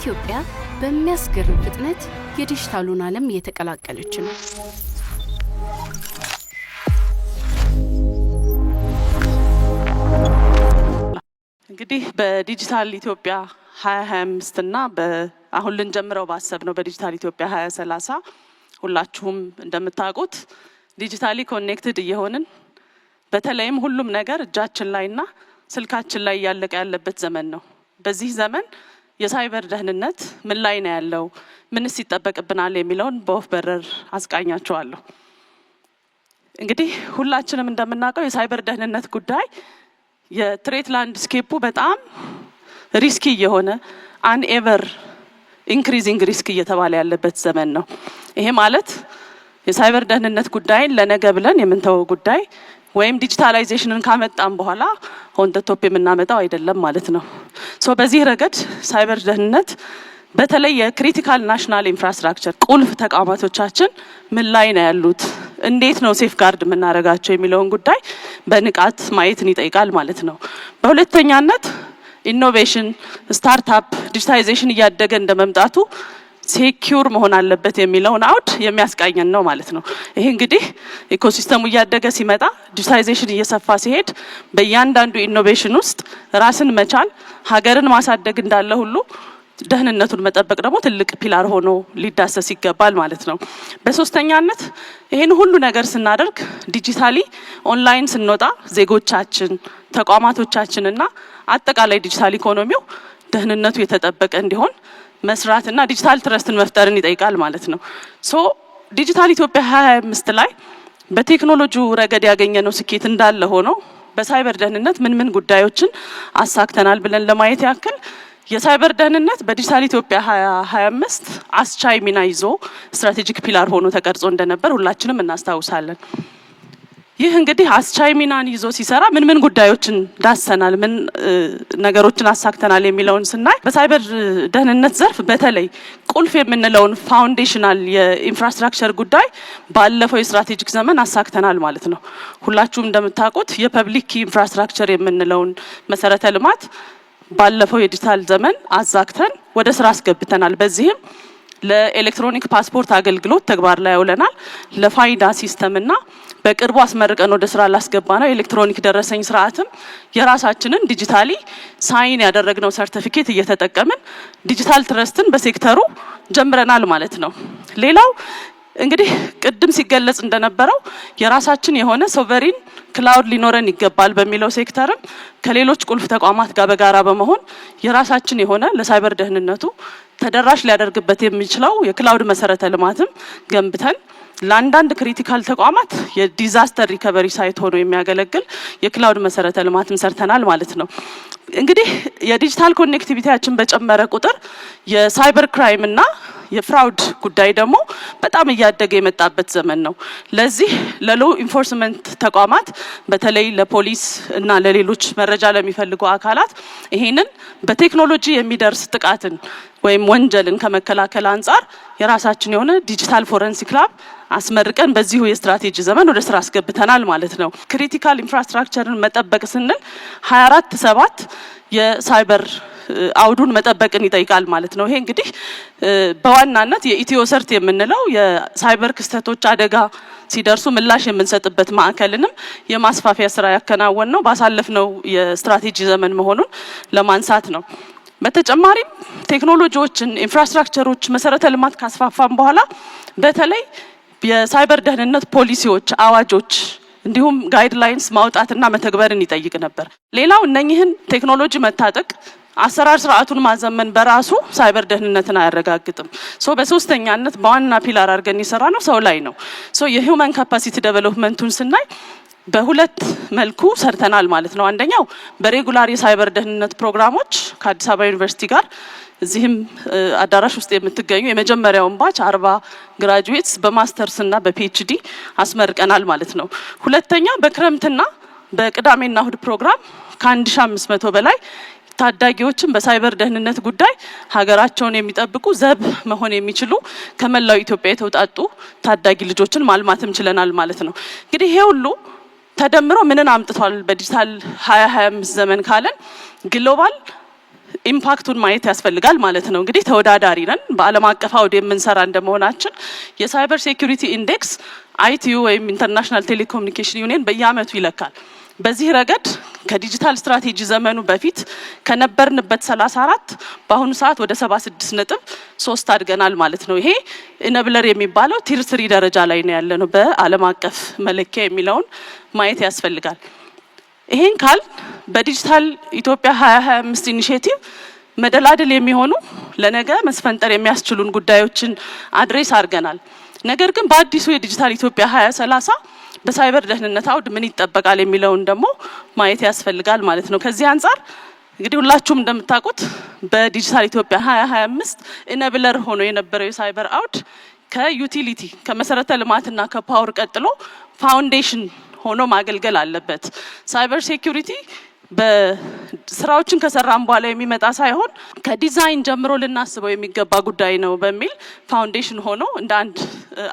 ኢትዮጵያ በሚያስገርም ፍጥነት የዲጂታሉን ዓለም እየተቀላቀለች ነው። እንግዲህ በዲጂታል ኢትዮጵያ 2025 እና አሁን ልንጀምረው ባሰብነው በዲጂታል ኢትዮጵያ 2030 ሁላችሁም እንደምታውቁት ዲጂታሊ ኮኔክትድ እየሆንን በተለይም ሁሉም ነገር እጃችን ላይና ስልካችን ላይ ያለቀ ያለበት ዘመን ነው። በዚህ ዘመን የሳይበር ደህንነት ምን ላይ ነው ያለው፣ ምንስ ይጠበቅብናል የሚለውን በወፍ በረር አስቃኛችኋለሁ። እንግዲህ ሁላችንም እንደምናውቀው የሳይበር ደህንነት ጉዳይ የትሬት ላንድስኬፑ በጣም ሪስኪ የሆነ አንኤቨር ኢንክሪዚንግ ሪስክ እየተባለ ያለበት ዘመን ነው። ይሄ ማለት የሳይበር ደህንነት ጉዳይን ለነገ ብለን የምንተወው ጉዳይ ወይም ዲጂታላይዜሽንን ካመጣን በኋላ ኦን ዘ ቶፕ የምናመጣው አይደለም ማለት ነው። ሶ በዚህ ረገድ ሳይበር ደህንነት በተለይ የክሪቲካል ናሽናል ኢንፍራስትራክቸር ቁልፍ ተቋማቶቻችን ምን ላይ ነው ያሉት፣ እንዴት ነው ሴፍ ጋርድ የምናደርጋቸው የሚለውን ጉዳይ በንቃት ማየትን ይጠይቃል ማለት ነው። በሁለተኛነት ኢኖቬሽን፣ ስታርታፕ፣ ዲጂታይዜሽን እያደገ እንደመምጣቱ ሴኪዩር መሆን አለበት የሚለውን አውድ የሚያስቃኘን ነው ማለት ነው። ይሄ እንግዲህ ኢኮሲስተሙ እያደገ ሲመጣ ዲጂታይዜሽን እየሰፋ ሲሄድ በእያንዳንዱ ኢኖቬሽን ውስጥ ራስን መቻል ሀገርን ማሳደግ እንዳለ ሁሉ ደህንነቱን መጠበቅ ደግሞ ትልቅ ፒላር ሆኖ ሊዳሰስ ይገባል ማለት ነው። በሶስተኛነት ይሄን ሁሉ ነገር ስናደርግ ዲጂታሊ ኦንላይን ስንወጣ ዜጎቻችን፣ ተቋማቶቻችንና አጠቃላይ ዲጂታል ኢኮኖሚው ደህንነቱ የተጠበቀ እንዲሆን መስራትና ዲጂታል ትረስትን መፍጠርን ይጠይቃል ማለት ነው። ሶ ዲጂታል ኢትዮጵያ 2025 ላይ በቴክኖሎጂው ረገድ ያገኘነው ስኬት እንዳለ ሆኖ በሳይበር ደህንነት ምን ጉዳዮችን አሳክተናል ብለን ለማየት ያክል የሳይበር ደህንነት በዲጂታል ኢትዮጵያ 2025 አስቻይ ሚና ይዞ ስትራቴጂክ ፒላር ሆኖ ተቀርጾ እንደነበር ሁላችንም እናስታውሳለን። ይህ እንግዲህ አስቻይ ሚናን ይዞ ሲሰራ ምን ጉዳዮችን ዳሰናል፣ ምን ነገሮችን አሳክተናል የሚለውን ስናይ በሳይበር ደህንነት ዘርፍ በተለይ ቁልፍ የምንለውን ፋውንዴሽናል የኢንፍራስትራክቸር ጉዳይ ባለፈው የስትራቴጂክ ዘመን አሳክተናል ማለት ነው። ሁላችሁም እንደምታውቁት የፐብሊክ ኢንፍራስትራክቸር የምንለውን መሰረተ ልማት ባለፈው የዲጂታል ዘመን አዛክተን ወደ ስራ አስገብተናል። በዚህም ለኤሌክትሮኒክ ፓስፖርት አገልግሎት ተግባር ላይ ያውለናል። ለፋይዳ ሲስተምና በቅርቡ አስመርቀን ወደ ስራ ላስገባ ነው ኤሌክትሮኒክ ደረሰኝ ስርዓትም የራሳችንን ዲጂታሊ ሳይን ያደረግነው ሰርቲፊኬት እየተጠቀምን ዲጂታል ትረስትን በሴክተሩ ጀምረናል ማለት ነው። ሌላው እንግዲህ ቅድም ሲገለጽ እንደነበረው የራሳችን የሆነ ሶቨሪን ክላውድ ሊኖረን ይገባል በሚለው ሴክተርም ከሌሎች ቁልፍ ተቋማት ጋር በጋራ በመሆን የራሳችን የሆነ ለሳይበር ደህንነቱ ተደራሽ ሊያደርግበት የሚችለው የክላውድ መሰረተ ልማትም ገንብተን ለአንዳንድ ክሪቲካል ተቋማት የዲዛስተር ሪከቨሪ ሳይት ሆኖ የሚያገለግል የክላውድ መሰረተ ልማትም ሰርተናል ማለት ነው። እንግዲህ የዲጂታል ኮኔክቲቪቲያችን በጨመረ ቁጥር የሳይበር ክራይም እና የፍራውድ ጉዳይ ደግሞ በጣም እያደገ የመጣበት ዘመን ነው። ለዚህ ለሎ ኢንፎርስመንት ተቋማት በተለይ ለፖሊስ እና ለሌሎች መረጃ ለሚፈልጉ አካላት ይሄንን በቴክኖሎጂ የሚደርስ ጥቃትን ወይም ወንጀልን ከመከላከል አንጻር የራሳችን የሆነ ዲጂታል ፎረንሲክ ላብ አስመርቀን በዚሁ የስትራቴጂ ዘመን ወደ ስራ አስገብተናል ማለት ነው። ክሪቲካል ኢንፍራስትራክቸርን መጠበቅ ስንል 24/7 የሳይበር አውዱን መጠበቅን ይጠይቃል ማለት ነው። ይሄ እንግዲህ በዋናነት የኢትዮ ሰርት የምንለው የሳይበር ክስተቶች አደጋ ሲደርሱ ምላሽ የምንሰጥበት ማዕከልንም የማስፋፊያ ስራ ያከናወን ነው ባሳለፍነው የስትራቴጂ ዘመን መሆኑን ለማንሳት ነው። በተጨማሪም ቴክኖሎጂዎችን፣ ኢንፍራስትራክቸሮች፣ መሰረተ ልማት ካስፋፋን በኋላ በተለይ የሳይበር ደህንነት ፖሊሲዎች፣ አዋጆች እንዲሁም ጋይድላይንስ ማውጣትና መተግበርን ይጠይቅ ነበር። ሌላው እነኚህን ቴክኖሎጂ መታጠቅ አሰራር ስርዓቱን ማዘመን በራሱ ሳይበር ደህንነትን አያረጋግጥም። ሶ በሶስተኛነት በዋና ፒላር አድርገን የሰራ ነው ሰው ላይ ነው። ሶ የሂውማን ካፓሲቲ ዴቨሎፕመንቱን ስናይ በሁለት መልኩ ሰርተናል ማለት ነው። አንደኛው በሬጉላር የሳይበር ደህንነት ፕሮግራሞች ከአዲስ አበባ ዩኒቨርሲቲ ጋር እዚህም አዳራሽ ውስጥ የምትገኙ የመጀመሪያውን ባች 40 ግራጁዌትስ በማስተርስ እና በፒኤችዲ አስመርቀናል ማለት ነው። ሁለተኛ በክረምትና በቅዳሜና እሁድ ፕሮግራም ከ1500 በላይ ታዳጊዎችን በሳይበር ደህንነት ጉዳይ ሀገራቸውን የሚጠብቁ ዘብ መሆን የሚችሉ ከመላው ኢትዮጵያ የተውጣጡ ታዳጊ ልጆችን ማልማትም ችለናል ማለት ነው። እንግዲህ ይሄ ሁሉ ተደምሮ ምንን አምጥቷል በዲጂታል 2025 ዘመን ካለን ግሎባል ኢምፓክቱን ማየት ያስፈልጋል ማለት ነው። እንግዲህ ተወዳዳሪ ነን በዓለም አቀፍ አውድ የምንሰራ እንደመሆናችን የሳይበር ሴኩሪቲ ኢንዴክስ አይቲዩ ወይም ኢንተርናሽናል ቴሌኮሙኒኬሽን ዩኒየን በየአመቱ ይለካል። በዚህ ረገድ ከዲጂታል ስትራቴጂ ዘመኑ በፊት ከነበርንበት 34 በአሁኑ ሰዓት ወደ 76.3 አድገናል ማለት ነው። ይሄ ኢነብለር የሚባለው ቲር 3 ደረጃ ላይ ነው ያለነው በዓለም አቀፍ መለኪያ የሚለውን ማየት ያስፈልጋል። ይሄን ካል በዲጂታል ኢትዮጵያ 2025 ኢኒሼቲቭ መደላደል የሚሆኑ ለነገ መስፈንጠር የሚያስችሉን ጉዳዮችን አድሬስ አድርገናል። ነገር ግን በአዲሱ የዲጂታል ኢትዮጵያ 2030 በሳይበር ደህንነት አውድ ምን ይጠበቃል የሚለውን ደግሞ ማየት ያስፈልጋል ማለት ነው። ከዚህ አንፃር እንግዲህ ሁላችሁም እንደምታውቁት በዲጂታል ኢትዮጵያ 2025 ኢነብለር ሆኖ የነበረው የሳይበር አውድ ከዩቲሊቲ ከመሰረተ ልማትና ከፓወር ቀጥሎ ፋውንዴሽን ሆኖ ማገልገል አለበት። ሳይበር ሴኩሪቲ በስራዎችን ከሰራን በኋላ የሚመጣ ሳይሆን ከዲዛይን ጀምሮ ልናስበው የሚገባ ጉዳይ ነው በሚል ፋውንዴሽን ሆኖ እንደ አንድ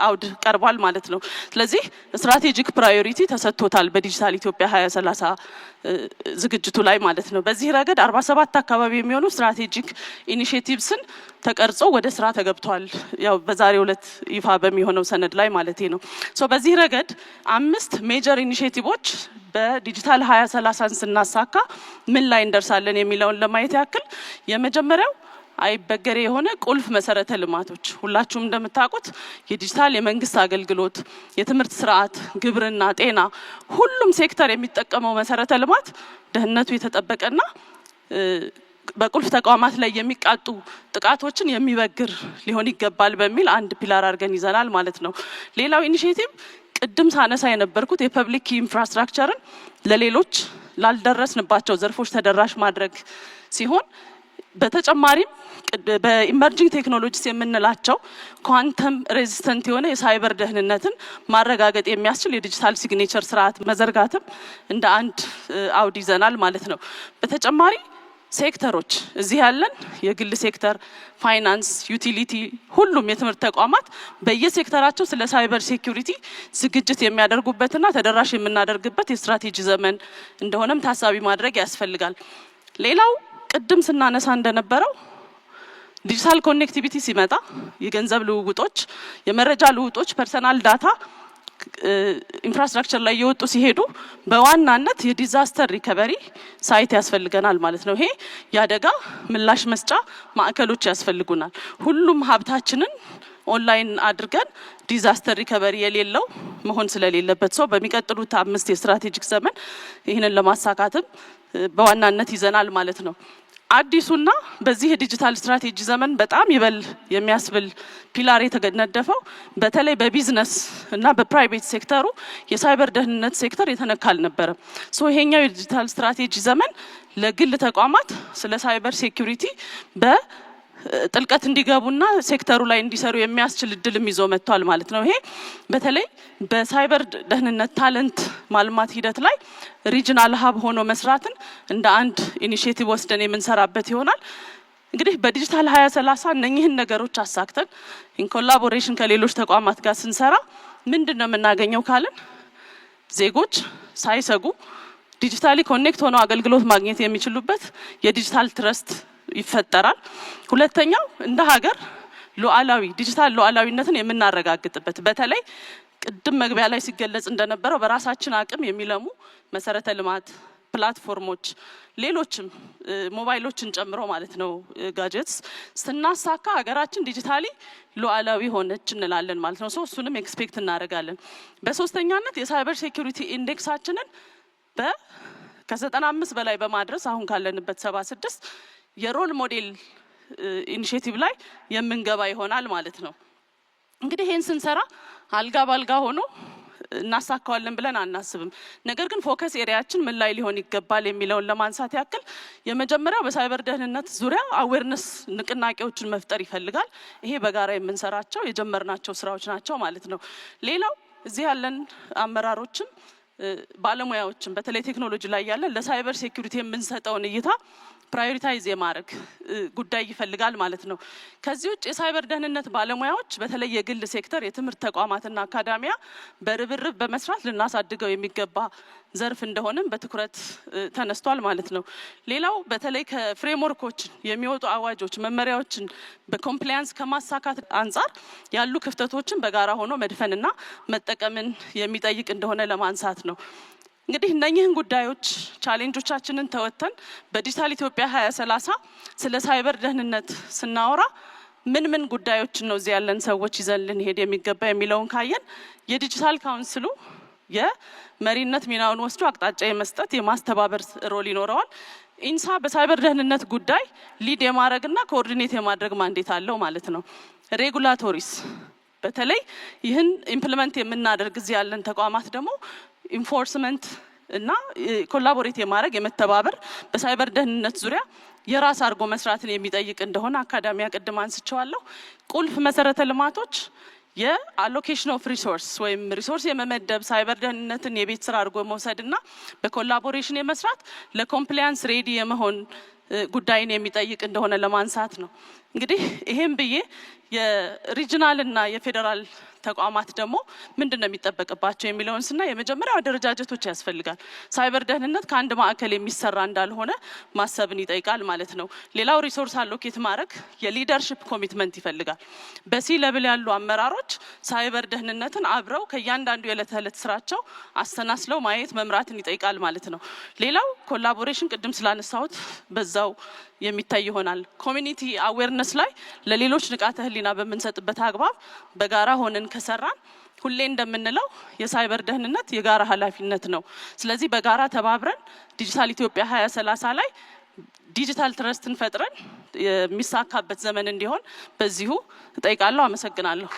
አውድ ቀርቧል ማለት ነው። ስለዚህ ስትራቴጂክ ፕራዮሪቲ ተሰጥቶታል በዲጂታል ኢትዮጵያ 2030 ዝግጅቱ ላይ ማለት ነው። በዚህ ረገድ 47 አካባቢ የሚሆኑ ስትራቴጂክ ኢኒሼቲቭስን ተቀርጾ ወደ ስራ ተገብቷል። ያው በዛሬው ዕለት ይፋ በሚሆነው ሰነድ ላይ ማለት ነው። በዚህ ረገድ 5 ሜጀር ኢኒሼቲቮች በዲጂታል 2030 ስናሳካ ምን ላይ እንደርሳለን የሚለውን ለማየት ያክል የመጀመሪያው አይበገሬ የሆነ ቁልፍ መሰረተ ልማቶች ሁላችሁም እንደምታውቁት የዲጂታል የመንግስት አገልግሎት፣ የትምህርት ስርዓት፣ ግብርና፣ ጤና ሁሉም ሴክተር የሚጠቀመው መሰረተ ልማት ደህንነቱ የተጠበቀና በቁልፍ ተቋማት ላይ የሚቃጡ ጥቃቶችን የሚበግር ሊሆን ይገባል በሚል አንድ ፒላር አድርገን ይዘናል ማለት ነው። ሌላው ኢኒሼቲቭ ቅድም ሳነሳ የነበርኩት የፐብሊክ ኢንፍራስትራክቸርን ለሌሎች ላልደረስንባቸው ዘርፎች ተደራሽ ማድረግ ሲሆን በተጨማሪም በኢመርጂንግ ቴክኖሎጂስ የምንላቸው ኳንተም ሬዚስተንት የሆነ የሳይበር ደህንነትን ማረጋገጥ የሚያስችል የዲጂታል ሲግኔቸር ስርዓት መዘርጋትም እንደ አንድ አውድ ይዘናል ማለት ነው። በተጨማሪ ሴክተሮች እዚህ ያለን የግል ሴክተር፣ ፋይናንስ፣ ዩቲሊቲ ሁሉም የትምህርት ተቋማት በየሴክተራቸው ስለ ሳይበር ሴኩሪቲ ዝግጅት የሚያደርጉበትና ተደራሽ የምናደርግበት የስትራቴጂ ዘመን እንደሆነም ታሳቢ ማድረግ ያስፈልጋል። ሌላው ቅድም ስናነሳ እንደነበረው ዲጂታል ኮኔክቲቪቲ ሲመጣ የገንዘብ ልውውጦች፣ የመረጃ ልውውጦች፣ ፐርሰናል ዳታ ኢንፍራስትራክቸር ላይ የወጡ ሲሄዱ በዋናነት የዲዛስተር ሪከቨሪ ሳይት ያስፈልገናል ማለት ነው። ይሄ የአደጋ ምላሽ መስጫ ማዕከሎች ያስፈልጉናል። ሁሉም ሀብታችንን ኦንላይን አድርገን ዲዛስተር ሪከቨሪ የሌለው መሆን ስለሌለበት በሚቀጥሉት 5 የስትራቴጂክ ዘመን ይህንን ለማሳካትም በዋናነት ይዘናል ማለት ነው። አዲሱና በዚህ የዲጂታል ስትራቴጂ ዘመን በጣም ይበል የሚያስብል ፒላር የተነደፈው በተለይ በቢዝነስ እና በፕራይቬት ሴክተሩ የሳይበር ደህንነት ሴክተር የተነካ አልነበረም። ይሄኛው የዲጂታል ስትራቴጂ ዘመን ለግል ተቋማት ስለ ሳይበር ሴኩሪቲ ጥልቀት እንዲገቡና ሴክተሩ ላይ እንዲሰሩ የሚያስችል እድልም ይዞ መጥቷል ማለት ነው። ይሄ በተለይ በሳይበር ደህንነት ታለንት ማልማት ሂደት ላይ ሪጅናል ሀብ ሆኖ መስራትን እንደ አንድ ኢኒሼቲቭ ወስደን የምንሰራበት ይሆናል። እንግዲህ በዲጂታል 2030 እነኚህን ነገሮች አሳክተን ኢን ኮላቦሬሽን ከሌሎች ተቋማት ጋር ስንሰራ ምንድነው የምናገኘው ካልን ዜጎች ሳይሰጉ ዲጂታሊ ኮኔክት ሆነው አገልግሎት ማግኘት የሚችሉበት የዲጂታል ትረስት ይፈጠራል። ሁለተኛው እንደ ሀገር ሉዓላዊ ዲጂታል ሉዓላዊነትን የምናረጋግጥበት በተለይ ቅድም መግቢያ ላይ ሲገለጽ እንደነበረው በራሳችን አቅም የሚለሙ መሰረተ ልማት ፕላትፎርሞች፣ ሌሎችም ሞባይሎችን ጨምሮ ማለት ነው ጋጀትስ ስናሳካ ሀገራችን ዲጂታሊ ሉዓላዊ ሆነች እንላለን ማለት ነው። እሱንም ኤክስፔክት እናደርጋለን። በሶስተኛነት የሳይበር ሴኩሪቲ ኢንዴክሳችንን ከ95 በላይ በማድረስ አሁን ካለንበት 76 የሮል ሞዴል ኢኒሼቲቭ ላይ የምንገባ ይሆናል ማለት ነው። እንግዲህ ይሄን ስንሰራ አልጋ ባልጋ ሆኖ እናሳካዋለን ብለን አናስብም። ነገር ግን ፎከስ ኤሪያችን ምን ላይ ሊሆን ይገባል የሚለውን ለማንሳት ያክል የመጀመሪያው በሳይበር ደህንነት ዙሪያ አዌርነስ ንቅናቄዎችን መፍጠር ይፈልጋል። ይሄ በጋራ የምንሰራቸው የጀመርናቸው ስራዎች ናቸው ማለት ነው። ሌላው እዚህ ያለን አመራሮችም ባለሙያዎችም በተለይ ቴክኖሎጂ ላይ ያለን ለሳይበር ሴኩሪቲ የምንሰጠውን እይታ ፕራዮሪታይዝ የማድረግ ጉዳይ ይፈልጋል ማለት ነው። ከዚህ ውጭ የሳይበር ደህንነት ባለሙያዎች በተለይ የግል ሴክተር የትምህርት ተቋማትና አካዳሚያ በርብርብ በመስራት ልናሳድገው የሚገባ ዘርፍ እንደሆነም በትኩረት ተነስቷል ማለት ነው። ሌላው በተለይ ከፍሬምወርኮች የሚወጡ አዋጆች መመሪያዎችን በኮምፕላያንስ ከማሳካት አንጻር ያሉ ክፍተቶችን በጋራ ሆኖ መድፈንና መጠቀምን የሚጠይቅ እንደሆነ ለማንሳት ነው። እንግዲህ እነኚህን ጉዳዮች ቻሌንጆቻችንን ተወተን በዲጂታል ኢትዮጵያ 2030 ስለ ሳይበር ደህንነት ስናወራ ምን ጉዳዮችን ነው እዚህ ያለን ሰዎች ይዘን ልንሄድ የሚገባ የሚለውን ካየን የዲጂታል ካውንስሉ የመሪነት ሚናውን ወስዶ አቅጣጫ የመስጠት የማስተባበር ሮል ይኖረዋል። ኢንሳ በሳይበር ደህንነት ጉዳይ ሊድ የማድረግና ኮኦርዲኔት የማድረግ ማንዴት አለው ማለት ነው። ሬጉላቶሪስ በተለይ ይህን ኢምፕሊመንት የምናደርግ እዚህ ያለን ተቋማት ደግሞ ኢንፎርስመንት እና ኮላቦሬት የማድረግ የመተባበር በሳይበር ደህንነት ዙሪያ የራስ አድርጎ መስራትን የሚጠይቅ እንደሆነ አካዳሚያ ቅድም አንስቼዋለሁ። ቁልፍ መሰረተ ልማቶች የአሎኬሽን ኦፍ ሪሶርስ ወይም ሪሶርስ የመመደብ ሳይበር ደህንነትን የቤት ስራ አድርጎ መውሰድና በኮላቦሬሽን የመስራት ለኮምፕላያንስ ሬዲ የመሆን ጉዳይን የሚጠይቅ እንደሆነ ለማንሳት ነው። እንግዲህ ይሄም ብዬ የሪጂናል እና የፌዴራል ተቋማት ደግሞ ምንድነው የሚጠበቅባቸው የሚለውን ስና የመጀመሪያው አደረጃጀቶች ያስፈልጋል። ሳይበር ደህንነት ከአንድ ማዕከል የሚሰራ እንዳልሆነ ማሰብን ይጠይቃል ማለት ነው። ሌላው ሪሶርስ አሎኬት ማድረግ የሊደርሺፕ ኮሚትመንት ይፈልጋል። በሲ ለብል ያሉ አመራሮች ሳይበር ደህንነትን አብረው ከእያንዳንዱ የዕለት ተዕለት ስራቸው አስተናስለው ማየት መምራትን ይጠይቃል ማለት ነው። ሌላው ኮላቦሬሽን ቅድም ስላነሳሁት በዛው የሚታይ ይሆናል። ኮሚኒቲ አዌርነስ ላይ ለሌሎች ንቃተ ህሊና በምንሰጥበት አግባብ በጋራ ሆነን ከሰራን ሁሌ እንደምንለው የሳይበር ደህንነት የጋራ ኃላፊነት ነው። ስለዚህ በጋራ ተባብረን ዲጂታል ኢትዮጵያ 2030 ላይ ዲጂታል ትረስትን ፈጥረን የሚሳካበት ዘመን እንዲሆን በዚሁ እጠይቃለሁ። አመሰግናለሁ።